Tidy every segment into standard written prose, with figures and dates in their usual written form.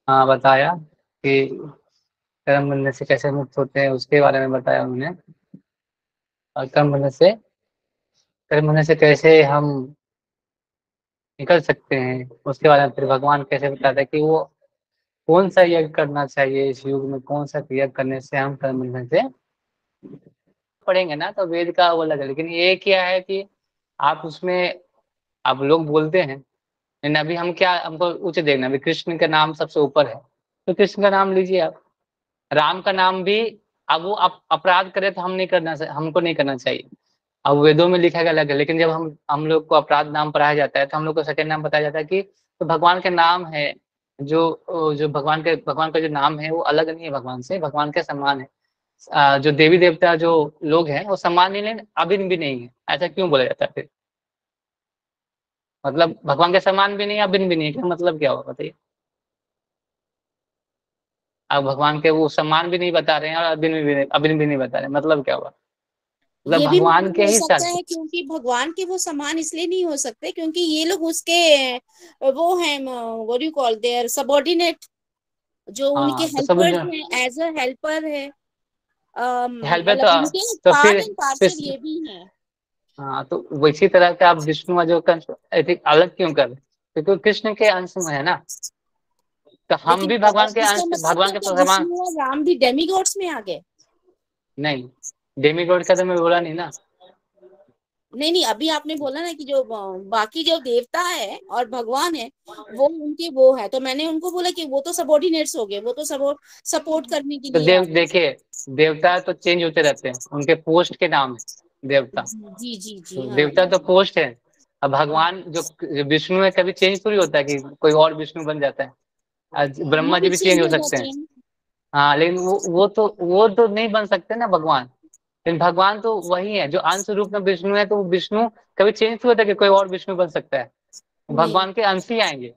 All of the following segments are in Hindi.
हाँ बताया कि कर्म बनने से कैसे मुक्त होते हैं उसके बारे में बताया उन्होंने। और कर्म बनने से कैसे हम निकल सकते हैं उसके बारे में फिर भगवान कैसे बताते हैं कि वो कौन सा यज्ञ करना चाहिए इस युग में, कौन सा यज्ञ करने से हम कर्म बंधन से पढ़ेंगे ना। तो वेद का वो अलग है, लेकिन ये क्या है कि आप उसमें, आप लोग बोलते हैं, लेकिन अभी हम क्या, हमको उच्च देखना, अभी कृष्ण का नाम सबसे ऊपर है, तो कृष्ण का नाम लीजिए आप। राम का नाम भी, अब वो अपराध करे तो हमको नहीं करना चाहिए। अब वेदों में लिखा गया अलग है, लेकिन जब हम लोग को अपराध नाम पढ़ाया जाता है तो हम लोग को सेकंड नाम बताया जाता है कि तो भगवान के नाम है, जो भगवान का जो नाम है वो अलग नहीं है भगवान से, भगवान के समान है। जो देवी देवता जो लोग हैं वो समान नहीं, लेकिन अभिन्न भी नहीं है। ऐसा क्यों बोला जाता है फिर? मतलब भगवान के समान भी नहीं, अभिन्न भी नहीं, क्या मतलब क्या हुआ बताइए? अब भगवान के वो समान भी नहीं बता रहे हैं और अभिन्न भी नहीं बता रहे हैं, मतलब क्या हुआ? मतलब ये भी भगवान मतलब के हो ही सकता साथ। है क्योंकि भगवान के वो समान इसलिए नहीं हो सकते क्योंकि ये लोग उसके वो हैं, what you call their subordinate, जो उनके हाँ तो सब हेल्पर्स हैं, एज अ हेल्पर है। हेल्प है मतलब उनके तो पार्ट एंड फिर पार्सल ये भी हैं। हाँ तो वैसी तरह का आप विष्णु और जो कंस ऐसे अलग क्यों कर रहे हैं? क्योंकि वो कृष्ण के अंश में है ना। तो हम लेकिन भी भगवान के इसका अंश, मतलब भगवान क्या के क्या समान। विष्णु और राम भी डेमीगॉड्स में आ गए? नहीं, डेमीगॉड का तो मैं बोला नहीं ना। नहीं नहीं, अभी आपने बोला ना कि जो बाकी जो देवता है और भगवान है वो उनके वो है, तो मैंने उनको बोला कि वो तो सबॉर्डिनेट्स हो गए, वो तो सपोर्ट करने के तो लिए आ गए। देखिए, देवता तो चेंज होते रहते हैं, उनके पोस्ट के नाम है देवता। जी जी जी, तो हाँ। देवता तो पोस्ट है। अब भगवान जो विष्णु है, कभी चेंज थोड़ी होता है कि कोई और विष्णु बन जाता है। आज वो ब्रह्मा जी भी भी चेंज चेंज हो हो सकते जाते हैं। हैं। हाँ लेकिन वो तो नहीं बन सकते ना भगवान। लेकिन भगवान तो वही है, जो अंश रूप में विष्णु है, तो वो विष्णु कभी चेंज नहीं होता कि कोई और विष्णु बन सकता है। नहीं। भगवान के अंश ही आएंगे।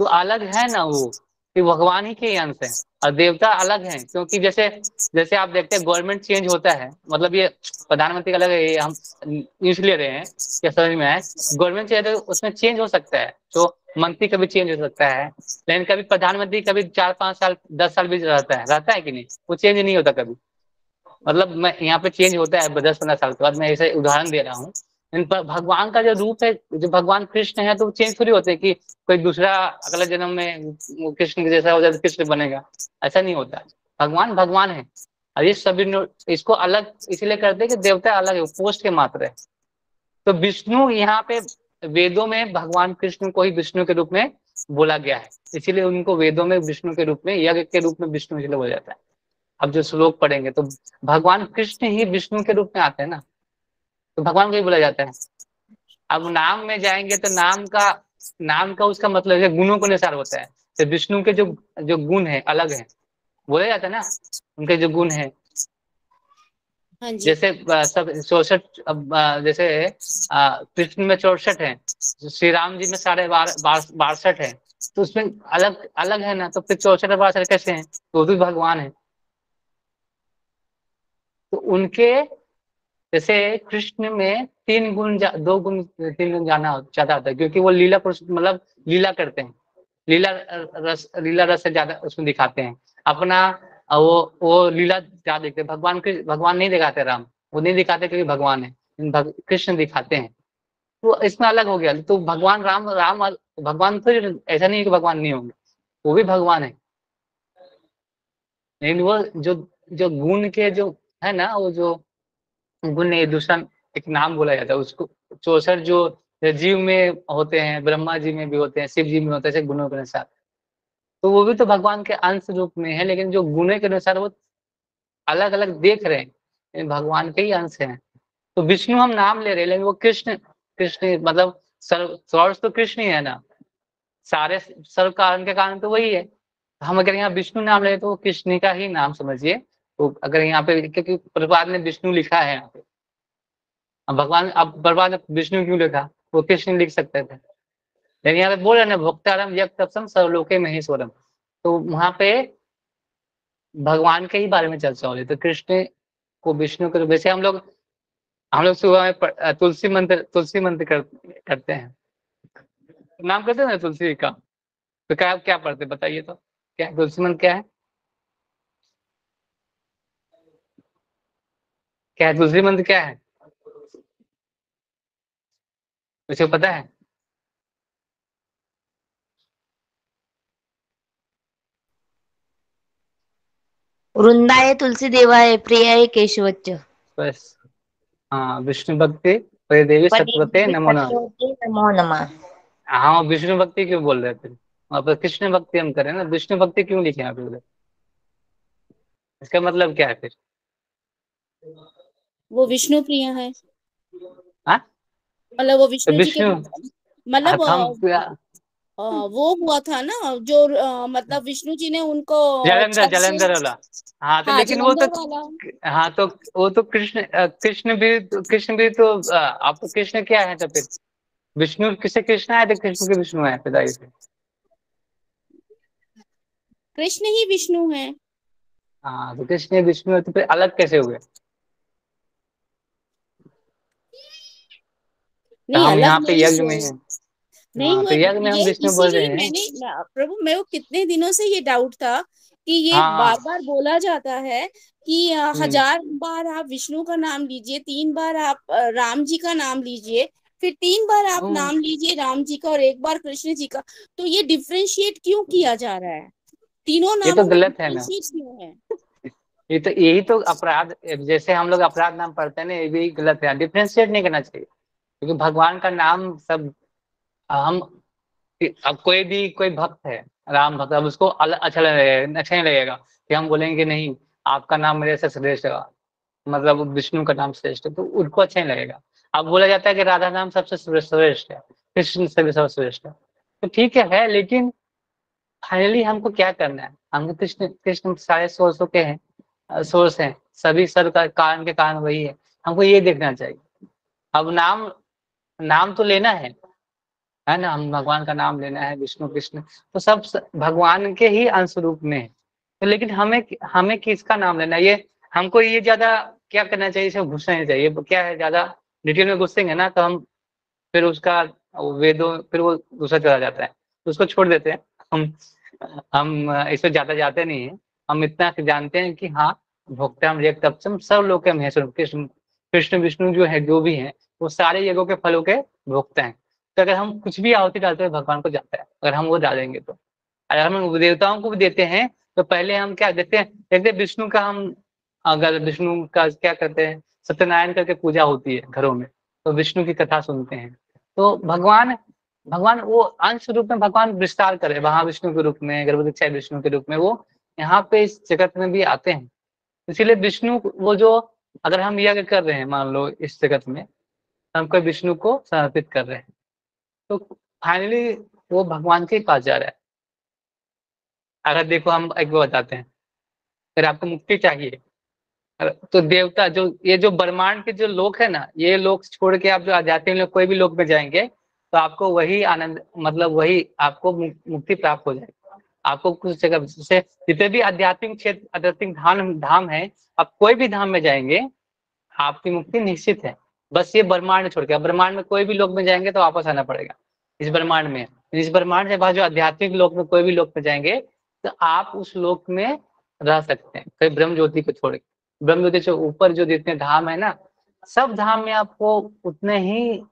तो अलग है ना वो, कि भगवान ही के ही अंश है। और देवता अलग हैं, क्योंकि जैसे जैसे आप देखते हैं गवर्नमेंट चेंज होता है, मतलब ये प्रधानमंत्री का अलग है, ये हम इसलिए रहे हैं क्या समझ में आए। गवर्नमेंट चेंज है तो उसमें चेंज हो सकता है, जो मंत्री कभी चेंज हो सकता है, लेकिन कभी प्रधानमंत्री कभी 4 5 साल 10 साल भी रहता है कि नहीं, वो चेंज नहीं होता कभी। मतलब मैं यहाँ पे चेंज होता है 10 15 साल के बाद, मैं ऐसे उदाहरण दे रहा हूँ। पर भगवान का जो रूप है, जो भगवान कृष्ण है, तो वो चेंज थोड़ी होते कि कोई दूसरा अगले जन्म में वो कृष्ण के जैसा हो जाए तो कृष्ण बनेगा। ऐसा नहीं होता। भगवान भगवान है। और ये सभी इसको अलग इसलिए करते हैं कि देवता अलग है, पोस्ट के मात्र है। तो विष्णु यहाँ पे वेदों में भगवान कृष्ण को ही विष्णु के रूप में बोला गया है, इसीलिए उनको वेदों में विष्णु के रूप में, यज्ञ के रूप में विष्णु इसलिए बोला जाता है। अब जो श्लोक पढ़ेंगे तो भगवान कृष्ण ही विष्णु के रूप में आते हैं ना, तो भगवान को ही बोला जाता है। अब नाम में जाएंगे तो नाम का उसका मतलब है गुणों के अनुसार होता है। तो विष्णु के जो जो गुण है अलग है, बोला जाता है ना, उनके जो गुण है। हाँ जी। जैसे सब 64, जैसे कृष्ण में 64 है, श्री राम जी में 62 है। तो उसमें अलग अलग है ना, तो फिर 64 और 62 कैसे हैं? तो वो भी भगवान है। तो उनके जैसे कृष्ण में 2 गुण 3 गुण जाना ज्यादा होता है, क्योंकि वो लीला पुरुष, मतलब लीला करते हैं। लीला रस से ज्यादा उसमें दिखाते हैं अपना। वो लीला ज्यादा देखते हैं। भगवान नहीं दिखाते, राम वो नहीं दिखाते क्योंकि भगवान है, लेकिन कृष्ण दिखाते हैं। तो इसमें अलग हो गया। तो भगवान राम राम भगवान तो ऐसा नहीं है कि भगवान नहीं होंगे, वो भी भगवान है। लेकिन वो जो जो गुण के जो है ना, वो जो गुण नहीं, दूसरा एक नाम बोला जाता है उसको। 64 जो जीव में होते हैं, ब्रह्मा जी में भी होते हैं, शिव जी में होते हैं, ऐसे गुणों के अनुसार। तो वो भी तो भगवान के अंश रूप में है, लेकिन जो गुणों के अनुसार वो अलग अलग देख रहे हैं, लेकिन भगवान के ही अंश हैं। तो विष्णु हम नाम ले रहे हैं, लेकिन वो कृष्ण, कृष्ण मतलब सोर्स तो कृष्ण ही है ना। सारे सर्व कारण के कारण तो वही है। हम अगर यहाँ विष्णु नाम ले तो वो कृष्ण का ही नाम समझिए। तो अगर यहाँ पे, क्योंकि प्रभुपाद ने विष्णु लिखा है यहाँ पे, अब भगवान, अब प्रभुपाद ने विष्णु क्यों लिखा? वो कृष्ण लिख सकते थे। लेकिन यहाँ पे बोल रहे ना, भोक्तारम यज्ञ तत्सम सर्वलोके महेश्वरम। तो वहां पे भगवान के ही बारे में चर्चा हो रही। तो कृष्ण को विष्णु के, वैसे हम लोग सुबह में तुलसी मंत्र करते हैं, नाम करते हैं ना तुलसी का। तो क्या क्या पढ़ते बताइए तो? क्या तुलसी मंत्र क्या है? क्या है तुलसी मंत्र क्या है? मुझे पता है। वृंदाय तुलसी देवाय प्रियाय केशवच्च। बस। हाँ, विष्णु भक्ति प्रिय देवी पदे सत्वते देवी नमो नमः। सत्यवते नमो नमः। हाँ, विष्णु भक्ति क्यों बोल रहे थे? वहाँ पर कृष्ण भक्ति हम करें ना, विष्णु भक्ति क्यों लिखे यहाँ पे उधर? इसका मतलब क्या है फिर? वो विष्णु प्रिय है, हाँ, मतलब वो तो विष्णु जी के विष्णु। हाँ, मतलब तो हम वो हुआ था ना जो मतलब विष्णु जी ने उनको जलंधर छत से, जलंधर वाला। हाँ, तो हाँ लेकिन वो तो। जलंधर वाला। हाँ, तो वो तो कृष्ण भी तो आप तो कृष्ण क्या है तो फिर? विष्णु किसे कृष्ण है तो कृष्ण के विष्णु है पैदाई से। कृष्ण ही विष्णु है। हाँ, तो कृष्ण विष्णु है तो फिर अलग कैसे हुए? तो नहीं हम अलग यहाँ पे नहीं यज्ञ में हुए, हैं। नहीं हाँ, तो हुए। यज्ञ में हम ये विष्णु बोल रहे इसीलिए हैं। मैंने प्रभु मैं वो कितने दिनों से ये डाउट था कि ये हाँ बार हाँ। बार बोला जाता है कि हम्म। 1000 बार आप विष्णु का नाम लीजिए, 3 बार आप राम जी का नाम लीजिए, फिर 3 बार आप हम्म, नाम लीजिए राम जी का और 1 बार कृष्ण जी का। तो ये डिफरेंशिएट क्यों किया जा रहा है? तीनों ये तो नामों में गलत है ना। डिफरेंशिएट क्यों है? ये तो यही तो अपराध। जैसे हम लोग अपराध नाम पढ़ते हैं ना, ये भी गलत है, डिफ्रेंशिएट नहीं करना चाहिए। क्योंकि भगवान का नाम सब हम। अब कोई भक्त है, राम भक्त, अब उसको अच्छा नहीं लगेगा कि हम बोलेंगे कि नहीं, आपका नाम मेरे से श्रेष्ठ है, मतलब विष्णु का नाम श्रेष्ठ है, तो उनको अच्छा नहीं लगेगा। अब बोला जाता है कि राधा नाम सबसे श्रेष्ठ है, कृष्ण से भी सर्वश्रेष्ठ है, तो ठीक है, लेकिन फाइनली हमको क्या करना है? हमको कृष्ण कृष्ण सारे सोर्सों के हैं, सोर्स हैं, सभी सब का कारण के कारण वही है। हमको ये देखना चाहिए। अब नाम नाम तो लेना है ना, हम भगवान का नाम लेना है, विष्णु कृष्ण तो सब भगवान के ही अंश रूप में है। तो लेकिन हमें हमें किसका नाम लेना है? ये हमको ये ज्यादा क्या करना चाहिए, इसमें घुसना नहीं चाहिए। क्या है, ज्यादा डिटेल में घुसेंगे ना तो हम फिर उसका वेदों फिर वो दूसरा चला जाता है, तो उसको छोड़ देते हैं। हम इसमें ज्यादा जाते नहीं है। हम इतना जानते हैं कि हाँ, भोक्ताम यज्ञ तत्सम सब लोग के महेश्वर कृष्ण कृष्ण विष्णु जो है, जो भी है, वो सारे यज्ञों के फलों के भोक्ता हैं। तो अगर हम कुछ भी आहुति डालते हैं भगवान को जाता है, अगर हम वो डालेंगे तो। अगर हम देवताओं को भी देते हैं तो पहले हम क्या देते हैं, देखते हैं विष्णु का हम, अगर विष्णु का क्या करते हैं, सत्यनारायण करके पूजा होती है घरों में, तो विष्णु की कथा सुनते हैं। तो भगवान भगवान वो अंश रूप में भगवान विस्तार करे, महाविष्णु के रूप में, गर्भोदक्षाय विष्णु के रूप में वो यहाँ पे इस जगत में भी आते हैं। इसीलिए विष्णु वो जो, अगर हम यज्ञ कर रहे हैं मान लो इस जगत में, हम कोई विष्णु को समर्पित कर रहे हैं, तो फाइनली वो भगवान के पास जा रहा है। अगर देखो हम एक बात बताते हैं, अगर आपको मुक्ति चाहिए, तो देवता जो ये जो ब्रह्मांड के जो लोक है ना, ये लोक छोड़ के आप जो आध्यात्मिक लोग कोई भी लोक में जाएंगे, तो आपको वही आनंद, मतलब वही आपको मुक्ति प्राप्त हो जाएगी। आपको कुछ जगह जैसे जितने भी आध्यात्मिक क्षेत्र, आध्यात्मिक धाम धाम है, आप कोई भी धाम में जाएंगे, आपकी मुक्ति निश्चित है। बस ये ब्रह्मांड छोड़ के, ब्रह्मांड में कोई भी लोक में जाएंगे तो वापस आना पड़ेगा। इस ब्रह्मांड से बाद जो आध्यात्मिक लोक में कोई भी लोक में जाएंगे, तो आप उस लोक में रह सकते हैं, कोई ब्रह्म ज्योति को छोड़ के। ब्रह्म ज्योति से ऊपर जो जितने धाम है ना, सब धाम में आपको उतने ही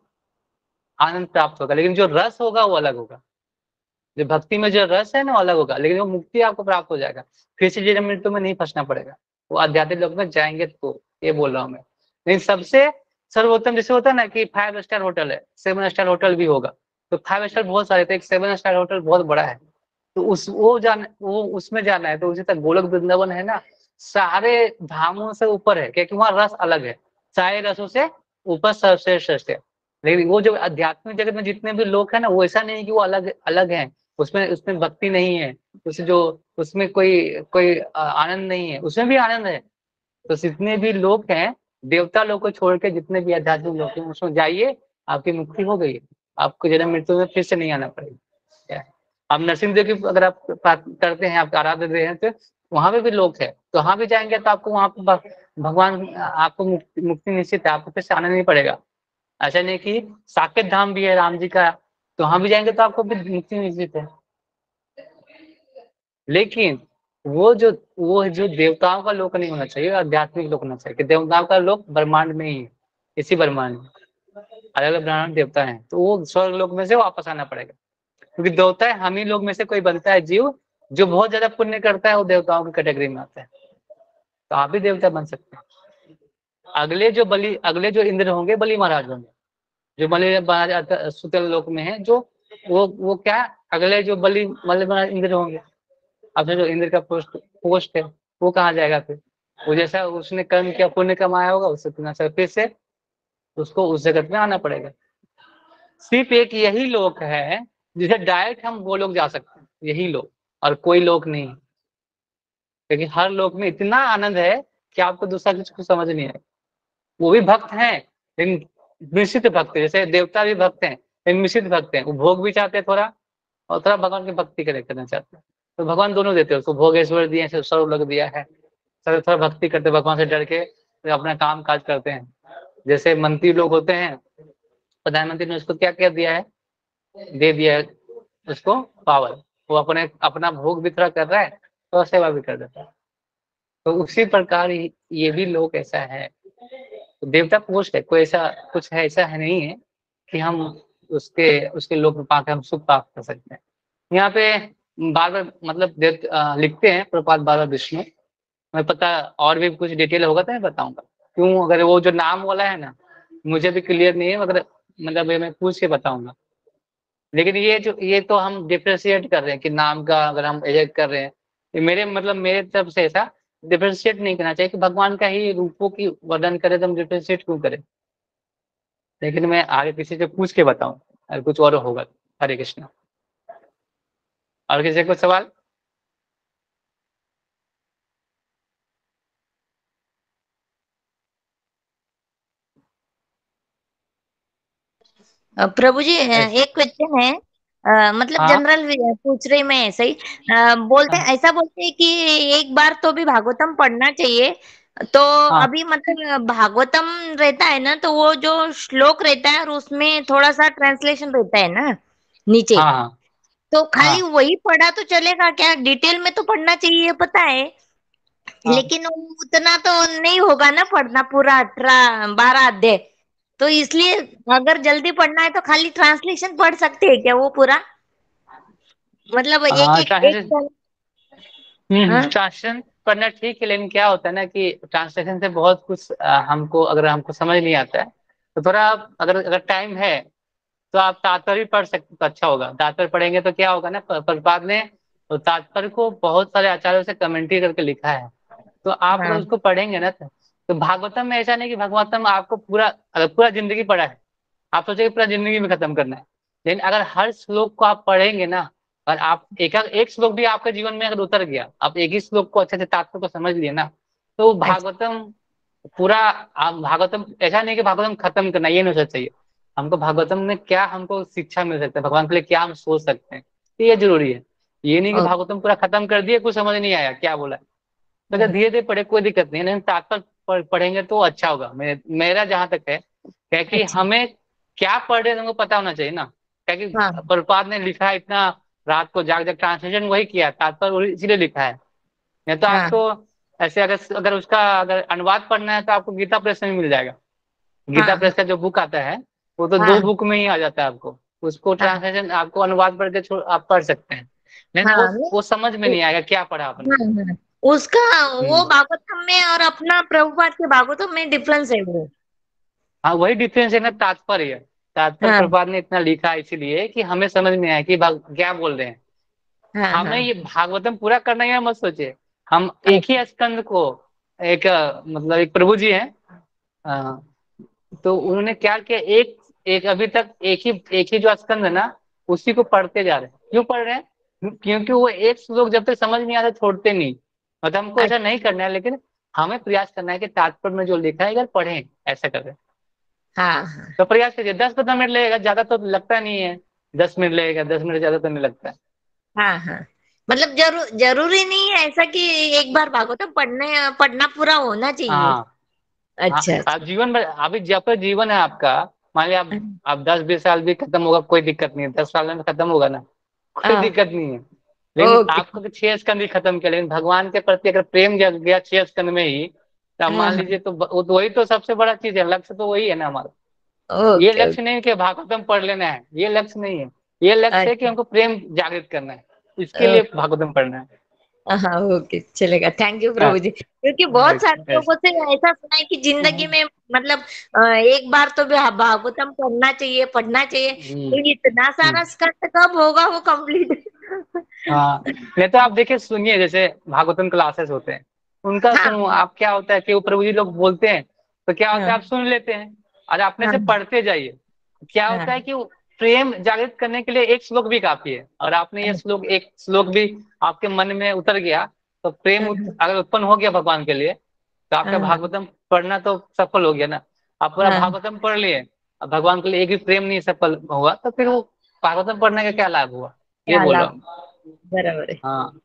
आनंद प्राप्त होगा, लेकिन जो रस होगा वो अलग होगा। जो भक्ति में जो रस है ना वो अलग होगा, लेकिन वो मुक्ति आपको प्राप्त हो जाएगा। फिर से जन्म मृत्यु में नहीं फंसना पड़ेगा। वो आध्यात्मिक लोक में जाएंगे तो, ये बोल रहा हूँ मैं। लेकिन सबसे सर्वोत्तम जैसे होता है ना कि 5 स्टार होटल है, 7 स्टार होटल भी होगा, तो 5 स्टार बहुत सारे थे, एक 7 स्टार होटल बहुत बड़ा है, तो उस वो उसमें जाना है तो उसी तक गोलक वृंदावन है ना, सारे धामों से ऊपर है, क्योंकि वहाँ रस अलग है, सारे रसों से ऊपर सर्वश्रेष्ठ है। लेकिन वो जो आध्यात्मिक जगत में जितने भी लोग हैं ना, वो ऐसा नहीं है कि वो अलग अलग हैं, उसमें उसमें भक्ति नहीं है, उस जो उसमें कोई कोई आनंद नहीं है, उसमें भी आनंद है। तो जितने भी लोग हैं, देवता लोग को छोड़ के जितने भी आध्यात्मिक लोग हैं, उसमें जाइए, आपकी मुक्ति हो गई, आपको जन्म मृत्यु में फिर से नहीं आना पड़ेगा। क्या है? अब नरसिंह देव की अगर आप करते हैं, आप आराध्य देव हैं, तो वहां पे भी लोग हैं, तो वहां भी जाएंगे तो आपको वहां पे भगवान आपको मुक्ति निश्चित है, आपको फिर से आना नहीं पड़ेगा। ऐसा नहीं कि साकेत धाम भी है राम जी का, तो वहां भी जाएंगे तो आपको भी मुक्ति निश्चित है। लेकिन वो जो देवताओं का लोक नहीं होना चाहिए, आध्यात्मिक लोक होना चाहिए कि देवताओं का लोक ब्रह्मांड में ही है, इसी ब्रह्मांड में अलग अलग ब्रह्मांड देवता हैं, तो वो स्वर्ग लोक में से वापस आना पड़ेगा, क्योंकि देवता है हम ही लोग में से कोई बनता है जीव जो बहुत ज्यादा पुण्य करता है, वो देवताओं की कैटेगरी में आता है, तो आप भी देवता बन सकते हैं। अगले जो इंद्र होंगे बलि महाराज होंगे, जो बलि महाराज सुतल लोक में है, जो वो क्या अगले जो बलि महाराज इंद्र होंगे, अब जो इंद्र का पोस्ट है वो कहाँ जाएगा फिर, वो जैसा उसने कर्म किया पुण्य कमाया होगा उससे फिर से उसको उस जगत में आना पड़ेगा। सिर्फ एक यही लोक है जिसे डायरेक्ट हम वो लोग जा सकते हैं, यही लोक, और कोई लोक नहीं, क्योंकि हर लोक में इतना आनंद है कि आपको दूसरा कुछ समझ नहीं आएगा। वो भी भक्त हैं लेकिन मिश्रित भक्त, जैसे देवता भी भक्त हैं लेकिन मिश्रित भक्त हैं, वो भोग भी चाहते हैं थोड़ा और थोड़ा भगवान की भक्ति करना चाहते हैं, तो भगवान दोनों देते हैं उसको, भोगेश्वर दिए हैं, सर्वलोक दिया है, सब थोड़ा भक्ति करते हैं भगवान से डर के, तो अपना काम काज करते हैं। जैसे मंत्री लोग होते हैं, प्रधानमंत्री ने उसको क्या क्या दिया है, दे दिया है उसको पावर, वो अपना भोग भी थोड़ा कर रहा है तो सेवा भी कर देता है, तो उसी प्रकार ये भी लोग ऐसा है, तो देवता पोस्ट है, कोई ऐसा कुछ है, ऐसा है नहीं है कि हम उसके लोक में पाकर हम सुख प्राप्त कर सकते हैं। यहाँ पे बार बार मतलब लिखते हैं प्रपात बार बार विष्णु, मैं पता और भी कुछ डिटेल होगा तो मैं बताऊंगा क्यों, अगर वो जो नाम वाला है ना मुझे भी क्लियर नहीं है, मगर मतलब मैं पूछ के बताऊंगा। लेकिन ये तो हम डिफ्रेंशिएट कर रहे हैं कि नाम का अगर हम एजेक्ट कर रहे हैं, मेरे तरफ से ऐसा डिफ्रेंशिएट नहीं करना चाहिए कि भगवान का ही रूपों की वर्णन करें तो हम डिफ्रेंशिएट क्यों करें, लेकिन मैं आगे किसी से पूछ के बताऊं अगर कुछ और होगा। हरे कृष्ण। और किसी को सवाल? प्रभु जी एक क्वेश्चन है, मतलब हाँ जनरल पूछ रही मैं ऐसे ही। बोलते हाँ हैं, ऐसा बोलते हैं कि एक बार तो भी भागवतम पढ़ना चाहिए। तो हाँ अभी मतलब भागवतम रहता है ना, तो वो जो श्लोक रहता है और उसमें थोड़ा सा ट्रांसलेशन रहता है ना नीचे, हाँ हाँ तो खाली हाँ वही पढ़ा तो चलेगा क्या? डिटेल में तो पढ़ना चाहिए पता है, हाँ लेकिन वो उतना तो नहीं होगा ना पढ़ना पूरा 18-12 अध्याय। तो इसलिए अगर जल्दी पढ़ना है तो खाली ट्रांसलेशन पढ़ सकते हैं क्या वो पूरा? मतलब एक हाँ एक ट्रांसलेशन। एक हाँ ट्रांसलेशन पढ़ना ठीक है, लेकिन क्या होता है ना कि ट्रांसलेशन से बहुत कुछ हमको समझ नहीं आता है, तो थोड़ा अगर अगर टाइम है तो आप तात्पर्य भी पढ़ सकते तो अच्छा होगा। तात्पर्य पढ़ेंगे तो क्या होगा ना, प्रभुपाद ने तो तात्पर्य को बहुत सारे आचार्यों से कमेंट्री करके लिखा है, तो आप अगर हाँ उसको पढ़ेंगे ना तो भागवतम में ऐसा नहीं कि भागवतम आपको पूरा अगर पूरा जिंदगी पढ़ा है आप सोचेंगे पूरा जिंदगी में खत्म करना है, लेकिन अगर हर श्लोक को आप पढ़ेंगे ना, और आप एक श्लोक भी आपके जीवन में अगर उतर गया, आप एक ही श्लोक को अच्छे से तात्पर्य को समझ लिए ना, तो अच्छा भागवतम पूरा आप भागवतम ऐसा नहीं कि भागवतम खत्म करना, ये नहीं सोचना चाहिए। हमको भागवतम में क्या हमको शिक्षा मिल सकता है, भगवान के लिए क्या हम सोच सकते हैं, तो ये जरूरी है। ये नहीं कि ओ, भागवतम पूरा खत्म कर दिए कुछ समझ नहीं आया क्या बोला है, तो अगर हम्म, धीरे धीरे पढ़े कोई दिक्कत नहीं है, लेकिन तात्पर्य पढ़ेंगे तो अच्छा होगा। मेरा जहां तक है क्या कि अच्छा हमें क्या पढ़ रहे हैं हमको पता होना चाहिए ना, क्या कि हाँ प्रभुपाद ने लिखा है इतना रात को जाग जाग ट्रांसलेशन वही किया, तात्पर्य इसीलिए लिखा है। नहीं तो हाँ आपको ऐसे अगर अगर उसका अगर अनुवाद पढ़ना है तो आपको गीता प्रेस में मिल जाएगा। गीता हाँ हाँ प्रेस का जो बुक आता है वो तो दो हाँ बुक में ही आ जाता है आपको, उसको हाँ ट्रांसलेशन आपको अनुवाद पढ़ के आप पढ़ सकते हैं, नहीं तो हाँ वो समझ में नहीं आएगा क्या पढ़ा आपने। हाँ हाँ। उसका वो हम्म। भागवतम में और अपना प्रभुपाद के भागवतम में डिफरेंस है वो। हाँ वही डिफरेंस है ना, तात्पर्य। तात्पर्य हाँ प्रभुपाद ने इतना लिखा है इसीलिए कि हमें समझ में आए कि क्या बोल रहे हैं। हाँ हमें हाँ ये भागवतम पूरा करना है मत सोचे, हम एक अच्छा ही स्कंद को एक मतलब एक प्रभु जी हैं, अ, तो उन्होंने क्या किया, एक एक अभी तक एक ही जो स्कंद है ना उसी को पढ़ते जा रहे हैं। क्यों पढ़ रहे हैं? क्योंकि वो एक श्लोक जब तक समझ नहीं आता छोड़ते नहीं, मतलब हमको ऐसा नहीं करना है, लेकिन हमें प्रयास करना है कि तात्पर्य में जो लिखा है अगर पढ़ें, ऐसा करें। हाँ हाँ तो प्रयास करिए, 10-15 मिनट लगेगा, ज्यादा तो लगता नहीं है। 10 मिनट लगेगा, 10 मिनट ज्यादा तो नहीं लगता है। हाँ हाँ। मतलब जरूरी नहीं है ऐसा कि एक बार भागवतम पढ़ना पूरा होना चाहिए। हाँ हाँ, अच्छा आप अच्छा जीवन भर अभी जब तक जीवन है आपका, मान लिया आप 10-20 साल भी खत्म होगा कोई दिक्कत नहीं है, 10 साल में खत्म होगा ना कोई हाँ दिक्कत नहीं है। लेकिन ओके। आपको तो 6 स्कंद ही खत्म किया, लेकिन भगवान के प्रति अगर प्रेम जग गया 6 स्कंद में ही, तो आप हाँ मान हाँ। लीजिए, तो वही तो सबसे बड़ा चीज है, लक्ष्य तो वही है ना हमारा। ये ओके लक्ष्य नहीं है कि भागवतम पढ़ लेना है, ये लक्ष्य नहीं है। ये लक्ष्य है कि अच्छा। हमको प्रेम जागृत करना है, इसके लिए भागवतम पढ़ना है। हाँ ओके चलेगा, थैंक यू हाँ, प्रभु जी, क्योंकि बहुत सारे yes। लोगों से ऐसा सुना है कि जिंदगी में मतलब एक बार तो भी भागवतम पढ़ना चाहिए, पढ़ना चाहिए, हम्म, तो इतना हम्म। सारा स्कंद कब होगा वो कंप्लीट? हाँ, नहीं तो आप देखिए, सुनिए, जैसे भागवतम क्लासेस होते हैं, उनका हाँ सुनो आप, क्या होता है कि वो प्रभु जी लोग बोलते हैं, तो क्या होता है, हाँ आप सुन लेते हैं और अपने हाँ से पढ़ते जाइए। क्या होता है हाँ कि वो प्रेम जागृत करने के लिए एक श्लोक भी काफी है, और आपने ये श्लोक, एक श्लोक भी आपके मन में उतर गया, तो प्रेम अगर उत्पन्न हो गया भगवान के लिए, तो आपका हाँ भागवतम पढ़ना तो सफल हो गया ना। आप पूरा हाँ, भागवतम पढ़ लिए, अब भगवान के लिए एक भी प्रेम नहीं सफल हुआ, तो फिर वो भागवतम पढ़ने का क्या लाभ हुआ, ये क्या बोल रहा लाभ, हूँ। बराबर है। हाँ,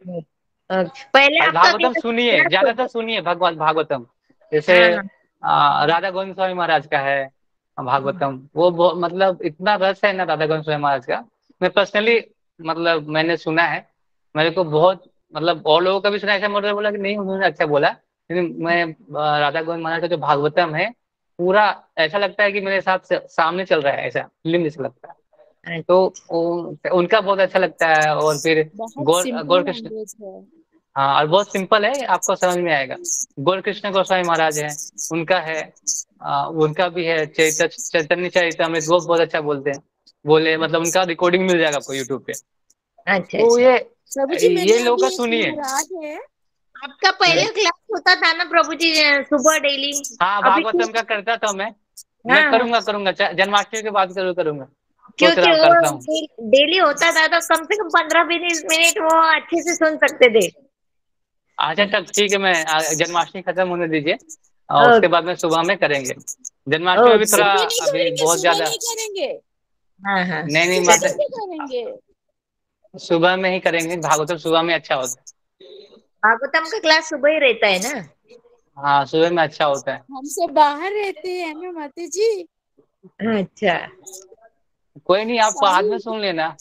पहले और आपका भागवतम सुनिए, क्लास ज्यादातर होता। सुनिए भगवान भागवतम, जैसे हाँ हाँ राधा गोविंद स्वामी महाराज का है भागवतम, वो मतलब इतना रस है ना राधा गोविंद स्वामी महाराज का। मैं पर्सनली, मतलब मैंने सुना है, मेरे को बहुत, मतलब और लोगों का भी सुना है, ऐसा मतलब बोला कि नहीं उन्होंने अच्छा बोला, लेकिन मैं राधा गोविंद महाराज का जो भागवतम है, पूरा ऐसा लगता है कि मेरे साथ सामने चल रहा है, ऐसा फिल्म जैसा लगता है। तो अच्छा। उनका बहुत अच्छा लगता है, और फिर बहुत गौर सिंपल गौर कृष्ण। लैंग्वेज है। हाँ, और बहुत सिंपल है, आपको समझ में आएगा। गौर कृष्ण गोस्वामी महाराज है, उनका है, उनका भी है चैतन्य चरितमृत, वो बहुत अच्छा बोलते हैं, बोले, मतलब उनका रिकॉर्डिंग मिल जाएगा आपको यूट्यूब पे। अच्छा तो अच्छा। प्रभु जी, ये मैंने लोगों का अभी एक सुनिए। महाराज है। आपका पहले हम्म। क्लास होता था ना प्रभु जी, सुबह डेली? हाँ, अभी तो भागवतम का करता था मैं हाँ हाँ, करूंगा जन्माष्टमी के बाद जरूर करूंगा, सोच क्योंकि रहा हूँ, वो करता हूँ। डेली होता था तो कम से कम 15-20 मिनट वो अच्छे से सुन सकते थे। अच्छा, तब ठीक है, मैं जन्माष्टमी खत्म होने दीजिए, और उसके ओके बाद में सुबह में करेंगे। जन्माष्टमी में भी ओके। थोड़ा, सुबह नहीं अभी करेंगे, बहुत सुबह ज्यादा, नहीं करेंगे। हाँ हाँ नहीं नहीं सुबह माता, कैसे करेंगे? सुबह में ही करेंगे, भागवतम सुबह में अच्छा होता भागवतम का क्लास सुबह ही रहता है ना? है। हाँ, सुबह में अच्छा होता है। हमसे बाहर रहते हैं ना माता जी। अच्छा। कोई नहीं, आप बाद सारी में सुन लेना,